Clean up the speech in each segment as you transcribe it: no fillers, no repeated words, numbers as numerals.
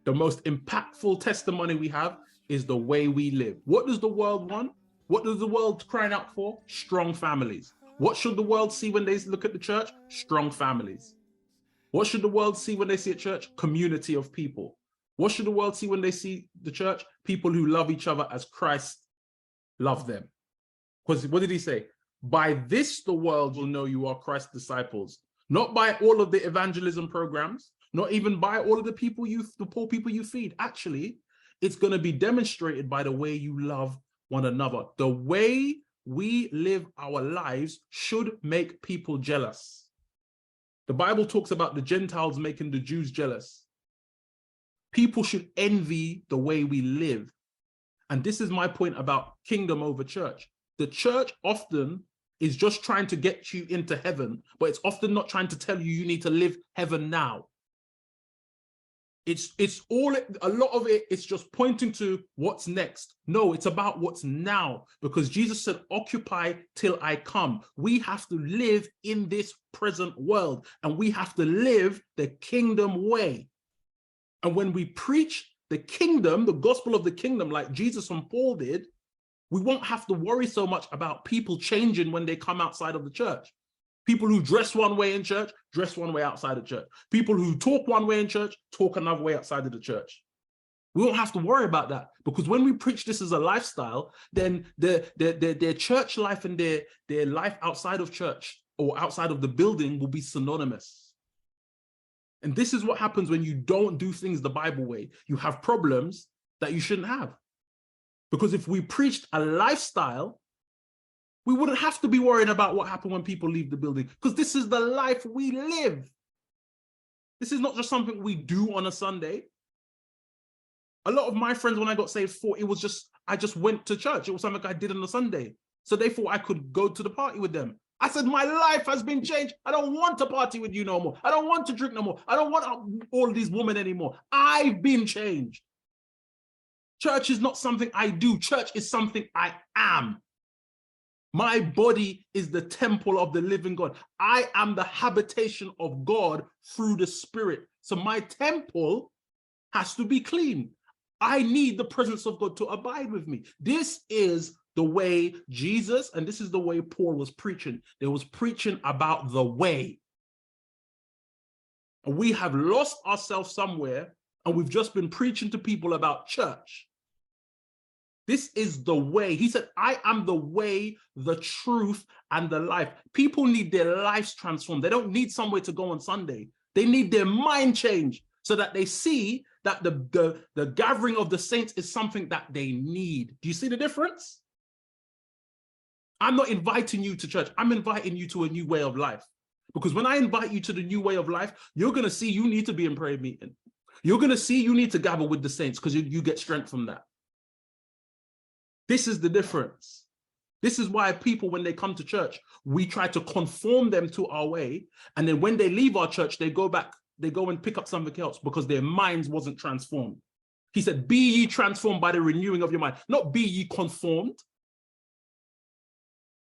The most impactful testimony we have is the way we live. What does the world want? What does the world crying out for? Strong families. What should the world see when they look at the church? Strong families. What should the world see when they see a church? Community of people. What should the world see when they see the church? People who love each other as Christ loved them. Because what did he say? By this the world will know you are Christ's disciples. Not by all of the evangelism programs, not even by all of the poor people you feed. Actually, it's going to be demonstrated by the way you love one another. The way we live our lives should make people jealous. The Bible talks about the Gentiles making the Jews jealous. People should envy the way we live. And this is my point about kingdom over church. The church often is just trying to get you into heaven, but it's often not trying to tell you you need to live heaven now. A lot of it, it's just pointing to what's next. No, it's about what's now, because Jesus said, occupy till I come. We have to live in this present world, and we have to live the kingdom way. And when we preach the kingdom, the gospel of the kingdom, like Jesus and Paul did, we won't have to worry so much about people changing when they come outside of the church. People who dress one way in church, dress one way outside of church. People who talk one way in church, talk another way outside of the church. We don't have to worry about that, because when we preach this as a lifestyle, then their church life and their life outside of church or outside of the building will be synonymous. And this is what happens when you don't do things the Bible way. You have problems that you shouldn't have. Because if we preached a lifestyle, we wouldn't have to be worrying about what happened when people leave the building, because this is the life we live. This is not just something we do on a Sunday. A lot of my friends, when I got saved, thought it was just, I just went to church. It was something I did on a Sunday. So they thought I could go to the party with them. I said, my life has been changed. I don't want to party with you no more. I don't want to drink no more. I don't want all these women anymore. I've been changed. Church is not something I do. Church is something I am. My body is the temple of the living God. I am the habitation of God through the Spirit. So my temple has to be clean. I need the presence of God to abide with me. This is the way Jesus, and this is the way Paul was preaching. They was preaching about the way. And we have lost ourselves somewhere, and we've just been preaching to people about church. This is the way. He said, I am the way, the truth, and the life. People need their lives transformed. They don't need somewhere to go on Sunday. They need their mind changed so that they see that the gathering of the saints is something that they need. Do you see the difference? I'm not inviting you to church. I'm inviting you to a new way of life. Because when I invite you to the new way of life, you're going to see you need to be in prayer meeting. You're going to see you need to gather with the saints, because you get strength from that. This is the difference. This is why people, when they come to church, we try to conform them to our way. And then when they leave our church, they go back, they go and pick up something else because their minds wasn't transformed. He said, be ye transformed by the renewing of your mind, not be ye conformed.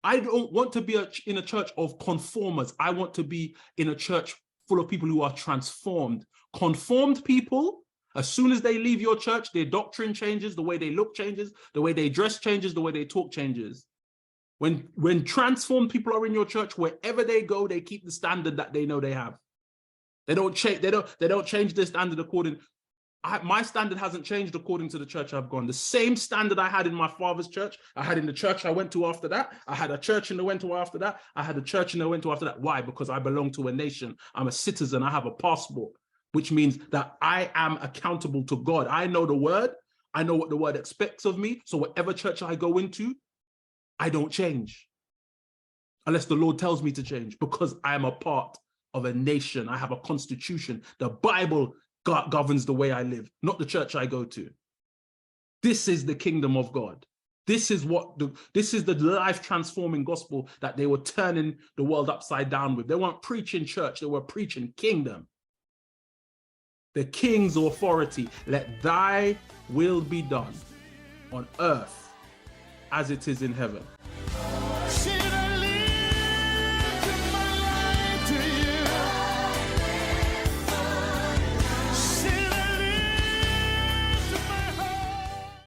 I don't want to be in a church of conformers. I want to be in a church full of people who are transformed. Conformed people, as soon as they leave your church, their doctrine changes, the way they look changes, the way they dress changes, the way they talk changes. When transformed people are in your church, wherever they go, they keep the standard that they know they have. They don't change. They don't change their standard according. My standard hasn't changed according to the church I've gone. The same standard I had in my father's church, I had in the church I went to after that. I had a church in the went to after that. I had a church in the went to after that. Why? Because I belong to a nation. I'm a citizen. I have a passport, which means that I am accountable to God. I know the word. I know what the word expects of me. So whatever church I go into, I don't change unless the Lord tells me to change, because I am a part of a nation. I have a constitution. The Bible governs the way I live, not the church I go to. This is the kingdom of God. This is the life transforming gospel that they were turning the world upside down with. They weren't preaching church, they were preaching kingdom. The king's authority. Let thy will be done on earth as it is in heaven.